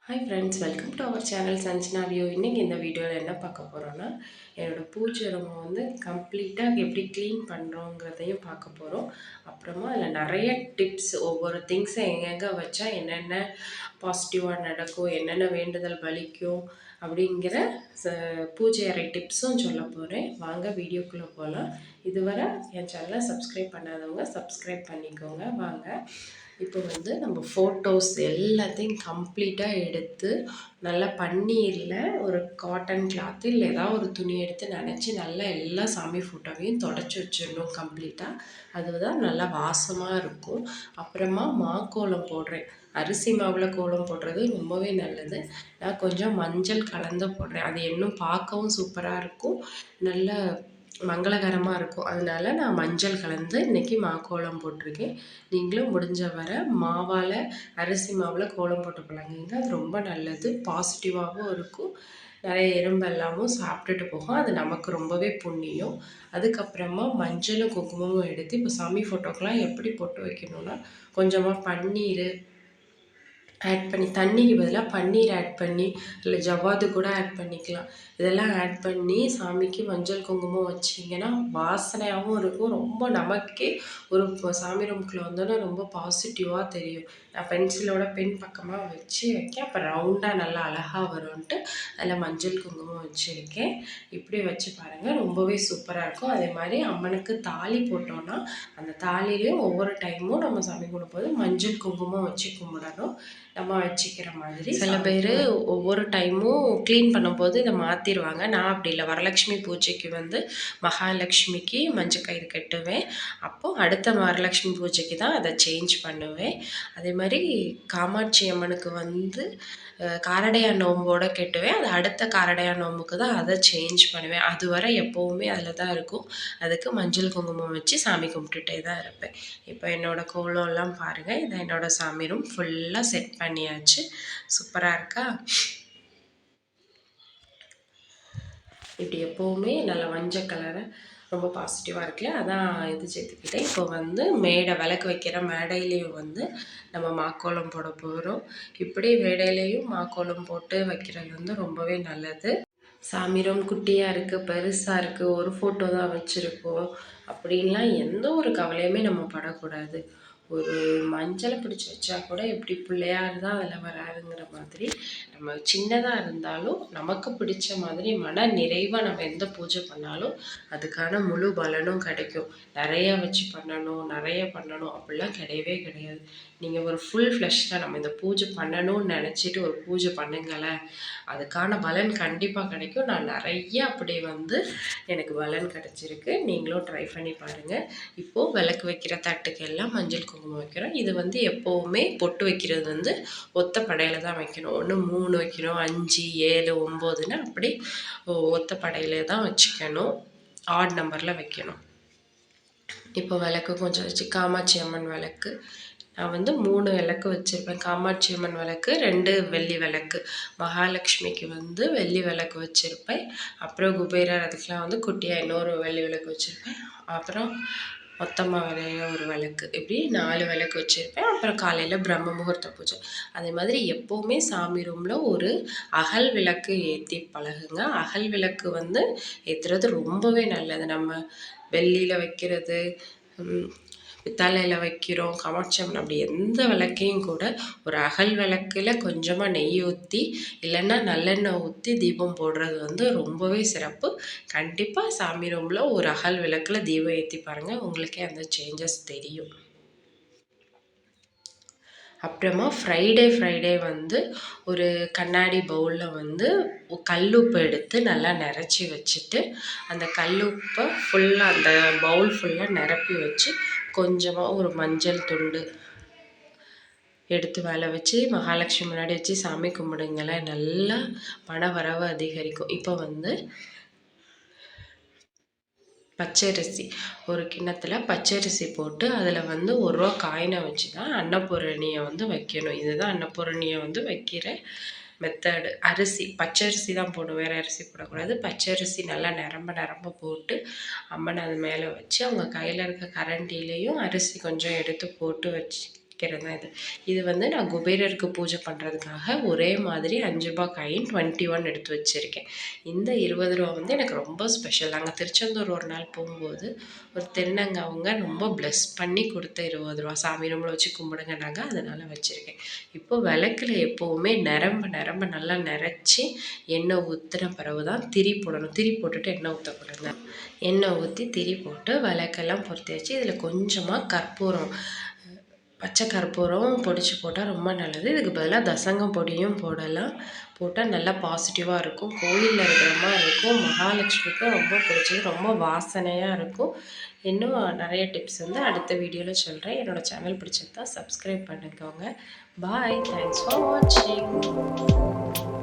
Hi friends, welcome to our channel Sanjana view. இன்றைக்கி இந்த வீடியோவில் என்ன பார்க்க போகிறோன்னா, என்னோடய பூஜை ரூமை வந்து கம்ப்ளீட்டாக எப்படி க்ளீன் பண்ணுறோங்கிறதையும் பார்க்க போகிறோம். அப்புறமா அதில் நிறைய டிப்ஸ், ஒவ்வொரு திங்ஸை எங்கெங்கே வச்சா என்னென்ன பாசிட்டிவாக நடக்கும், என்னென்ன வேண்டுதல் பலிக்கும் அப்படிங்கிற பூஜை அறை டிப்ஸும் சொல்ல போகிறேன். வாங்க வீடியோக்குள்ளே போகலாம். இதுவரை என் சேனலை சப்ஸ்கிரைப் பண்ணாதவங்க சப்ஸ்கிரைப் பண்ணிக்கோங்க. வாங்க இப்போ வந்து நம்ம ஃபோட்டோஸ் எல்லாத்தையும் கம்ப்ளீட்டாக எடுத்து நல்லா பன்னீரில் ஒரு காட்டன் கிளாத்து இல்லை ஏதாவது ஒரு துணி எடுத்து நினச்சி நல்லா எல்லா சாமி ஃபோட்டோவையும் தொடச்சி வச்சிடணும் கம்ப்ளீட்டாக. அதுதான் நல்லா வாசமாக இருக்கும். அப்புறமா மாக்கோலம் போடுறேன். அரிசி மாவில் கோலம் போடுறது ரொம்பவே நல்லது. நான் கொஞ்சம் மஞ்சள் கலந்து போடுறேன். அது இன்னும் பார்க்கவும் சூப்பராக இருக்கும், நல்ல மங்களகரமாக இருக்கும். அதனால நான் மஞ்சள் கலந்து இன்றைக்கி கோலம் போட்டிருக்கேன். நீங்களும் முடிஞ்ச வர மாவால், அரிசி மாவில் கோலம் போட்டு பழகுங்க. அது ரொம்ப நல்லது, பாசிட்டிவாகவும் இருக்கும். நிறைய எறும்பெல்லாமும் சாப்பிட்டுட்டு போகும். அது நமக்கு ரொம்பவே புண்ணியம். அதுக்கப்புறமா மஞ்சளும் குங்குமமும் எடுத்து இப்போ சாமி ஃபோட்டோக்கெலாம் எப்படி போட்டு வைக்கணும்னா, கொஞ்சமாக பன்னீர் ஆட் பண்ணி, தண்ணிக்கு பதிலாக பன்னீர் ஆட் பண்ணி, இல்லை ஜவ்வாது கூட ஆட் பண்ணிக்கலாம். இதெல்லாம் ஆட் பண்ணி சாமிக்கு மஞ்சள் குங்குமம் வச்சிங்கன்னா வாசனையாகவும் இருக்கும். ரொம்ப நமக்கே ஒரு சாமி ரூமுக்குள்ளே வந்தோன்னா ரொம்ப பாசிட்டிவாக தெரியும். நான் பென்சிலோட பென் பக்கமாக வச்சு வைக்கேன். அப்போ ரவுண்டாக நல்லா அழகாக வரும்ன்ட்டு அதில் மஞ்சள் குங்குமம் வச்சுருக்கேன். இப்படி வச்சு பாருங்கள், ரொம்பவே சூப்பராக இருக்கும். அதே மாதிரி அம்மனுக்கு தாலி போட்டோன்னா அந்த தாலிலையும் ஒவ்வொரு டைமும் நம்ம சாமி கும்பிடும்போது மஞ்சள் குங்குமம் வச்சு கும்பிடணும். நம்ம வச்சுக்கிற மாதிரி. சில பேர் ஒவ்வொரு டைமும் க்ளீன் பண்ணும்போது இதை மாற்றிடுவாங்க. நான் அப்படி இல்லை. வரலட்சுமி பூஜைக்கு வந்து மகாலட்சுமிக்கு மஞ்சள் கயிறு கட்டுவேன். அப்போது அடுத்த வரலட்சுமி பூஜைக்கு தான் அதை சேஞ்ச் பண்ணுவேன். அதே மாதிரி காமாட்சி அம்மனுக்கு வந்து காரடையான் நோம்போடு கட்டுவேன். அது அடுத்த காரடையான் நோம்புக்கு தான் அதை சேஞ்ச் பண்ணுவேன். அதுவரை எப்போவுமே அதில் தான் இருக்கும். அதுக்கு மஞ்சள் குங்குமம் வச்சு சாமி கும்பிட்டுட்டே தான் இருப்பேன். இப்போ என்னோடய கோலம்லாம் பாருங்கள். இதை என்னோடய சாமி ரூம் ஃபுல்லாக செட் பண்ணியாச்சு. சூப்பராக இருக்கா? இப்படி எப்போவுமே நல்ல மஞ்சள் கலரை ரொம்ப பாசிட்டிவாக இருக்குல்ல, அதான் இது சேர்த்துக்கிட்டேன். இப்போ வந்து விளக்கு வைக்கிற மேடையிலையும் வந்து நம்ம மாக்கோலம் போட போகிறோம். இப்படி மேடையிலையும் மாக்கோலம் போட்டு வைக்கிறது வந்து ரொம்பவே நல்லது. சாமி ரூம் குட்டியாக இருக்குது, பெருசாக இருக்குது, ஒரு ஃபோட்டோ தான் வச்சுருக்கோம் அப்படின்லாம் எந்த ஒரு கவலையுமே நம்ம படக்கூடாது. ஒரு மஞ்சளை பிடிச்சி வச்சா கூட எப்படி பிள்ளையார் தான் அதில் வராதுங்கிற மாதிரி, நம்ம சின்னதாக இருந்தாலும் நமக்கு பிடிச்ச மாதிரி மன நிறைவாக நம்ம எந்த பூஜை பண்ணாலும் அதுக்கான முழு பலனும் கிடைக்கும். நிறையா வச்சு பண்ணணும், நிறைய பண்ணணும் அப்படிலாம் கிடையவே கிடையாது. நீங்கள் ஒரு ஃபுல் ஃப்ளெஷ்டாக நம்ம இந்த பூஜை பண்ணணும்னு நினச்சிட்டு ஒரு பூஜை பண்ணுங்களேன், அதுக்கான பலன் கண்டிப்பாக கிடைக்கும். நான் நிறைய அப்படி வந்து எனக்கு பலன் கிடச்சிருக்கு. நீங்களும் ட்ரை பண்ணி பாருங்கள். இப்போது விளக்கு வைக்கிற தட்டுக்கு எல்லாம் மஞ்சள் குங்குமம் வைக்கிறோம். இது வந்து எப்போவுமே பொட்டு வைக்கிறது வந்து ஒத்த படையில் தான் வைக்கணும். ஒன்று 3 வைக்கணும், 5, 7, 9ன்னு அப்படி ஒத்த படையில தான் வச்சுக்கணும். ஆட் நம்பரில் வைக்கணும். இப்போ விளக்கு கொஞ்சம் வச்சு காமாட்சி அம்மன் விளக்கு நான் வந்து 3 விளக்கு வச்சுருப்பேன். காமாட்சி அம்மன் விளக்கு, 2 வெள்ளி விளக்கு. மகாலட்சுமிக்கு வந்து வெள்ளி விளக்கு வச்சுருப்பேன். அப்புறம் குபேரர் அதுக்கெலாம் வந்து குட்டியாக இன்னொரு வெள்ளி விளக்கு வச்சுருப்பேன். அப்புறம் மொத்தமாக வரைய ஒரு விளக்கு, இப்படி 4 விளக்கு வச்சுருப்பேன். அப்புறம் காலையில் பிரம்ம முகூர்த்த பூஜை. அதே மாதிரி எப்போவுமே சாமி ரூமில் ஒரு அகல் விளக்கு ஏற்றி பழகுங்க. அகல் விளக்கு வந்து ஏற்றுறது ரொம்பவே நல்லது. நம்ம வெள்ளியில் வைக்கிறது, பித்தளையில் வைக்கிறோம், காமாட்சி அம்மன் அப்படி எந்த விளக்கையும் கூட ஒரு அகல் விளக்கில் கொஞ்சமாக நெய் ஊற்றி இல்லைன்னா நல்லெண்ணெய் ஊற்றி தீபம் போடுறது வந்து ரொம்பவே சிறப்பு. கண்டிப்பாக சாமி ரூமில் ஒரு அகல் விளக்கில் தீபம் ஏற்றி பாருங்கள், உங்களுக்கே அந்த சேஞ்சஸ் தெரியும். அப்புறமா ஃப்ரைடே வந்து ஒரு கண்ணாடி பவுலில் வந்து கல்லுப்பு எடுத்து நல்லா நிறச்சி வச்சுட்டு, அந்த கல்லுப்பை ஃபுல்லாக அந்த பவுல் ஃபுல்லாக நிரப்பி வச்சு கொஞ்சமாக ஒரு மஞ்சள் துண்டு எடுத்து மேலே வச்சு மகாலட்சுமி முன்னாடி வச்சு சாமி கும்பிடுங்களேன், நல்லா பண வரவு அதிகரிக்கும். இப்போ வந்து பச்சரிசி ஒரு கிண்ணத்தில் பச்சரிசி போட்டு அதில் வந்து 1 ரூபா காயினை வச்சு தான் அன்னபூரணியை வந்து வைக்கணும். இதுதான் அன்னபூரணியை வந்து வைக்கிற மெத்தடு. அரிசி பச்சரிசி தான் போடணும், வேறு அரிசி போடக்கூடாது. பச்சரிசி நல்லா நிரம்ப போட்டு அம்மனை அது மேலே வச்சு அவங்க கையில் இருக்க கரண்டிலையும் அரிசி கொஞ்சம் எடுத்து போட்டு வச்சு வைக்கிறது தான் இது. இது வந்து நான் குபேரருக்கு பூஜை பண்ணுறதுக்காக ஒரே மாதிரி ரூ. 5 காயின் 21 எடுத்து வச்சுருக்கேன். இந்த ரூ. 20 வந்து எனக்கு ரொம்ப ஸ்பெஷல். நாங்கள் திருச்செந்தூர் ஒரு நாள் போகும்போது ஒரு திருநங்கை அவங்க ரொம்ப ப்ளஸ் பண்ணி கொடுத்த ரூ. 20 சாமி ரூமில் வச்சு கும்பிடுங்கன்னாங்க, அதனால் வச்சுருக்கேன். இப்போது விளக்கில் எப்போவுமே நிரம்ப நல்லா நிறச்சி எண்ணெய் ஊற்றின பிறகு தான் திரி போடணும். திரி போட்டுட்டு எண்ணெய் ஊற்றக்கூடாது. எண்ணெய் ஊற்றி திரி போட்டு விளக்கெல்லாம் பொருத்தி வச்சு இதில் கொஞ்சமாக கற்பூரம், பச்சை கற்பூரம் பொடிச்சு போட்டால் ரொம்ப நல்லது. இதுக்கு பதிலாக தசங்கம் பொடியும் போடலாம். போட்டால் நல்லா பாசிட்டிவாக இருக்கும். கோயிலில் இருக்கிற மாதிரி இருக்கும். மகாலட்சுமிக்கும் ரொம்ப பிடிச்சது. ரொம்ப வாசனையாக இருக்கும். இன்னும் நிறைய டிப்ஸ் வந்து அடுத்த வீடியோவில் சொல்கிறேன். என்னோடய சேனல் பிடிச்சிருந்தா சப்ஸ்கிரைப் பண்ணிக்கோங்க. பாய். தேங்க்ஸ் ஃபார் வாட்சிங்.